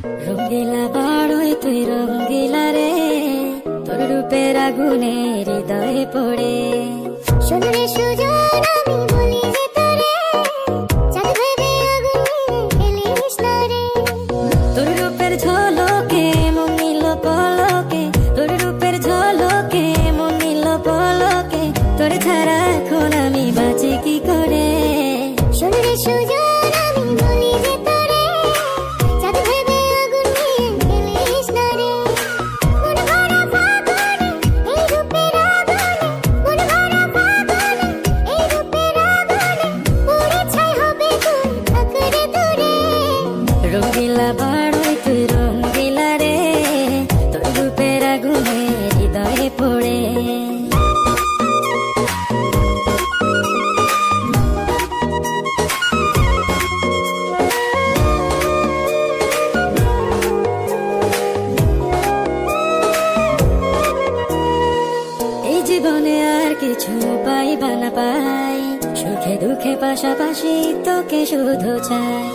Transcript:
রঙ্গিলা বাড়ই তুই রঙ্গিলা রে, তোর রূপের আগুনে হৃদয়ে পড়ে। শোন রে সুজন আমি বলি যে তোরে, চাঁদ ভেবে আগুন নিয়ে খেলিস না রে। তোর রূপের ঝলকে মন নিল পলকে, তোর রূপের ঝলকে মন নিল পলকে, তোর ছাড়া এখন আমি বাঁচি কি করে। শোন রে সুজন আমি বলি যে তোরে, চাঁদ ভেবে আগুন নিয়ে খেলিস না রে। মন ভরা ফাগুনে এই রূপের আগুনে, মন ভরা ফাগুনে এই রূপের আগুনে, পুড়ে ছাই হবে তুই থাক রে দূরে। রঙ্গিলা বাড়ই তুই রঙ্গিলা রে, তোর রূপের আগুনে হৃদয়ে পড়ে। এই জীবনে আর কিছু পাই বা না পাই, সুখে দুঃখে পাশাপাশি তোকে শুধু চাই।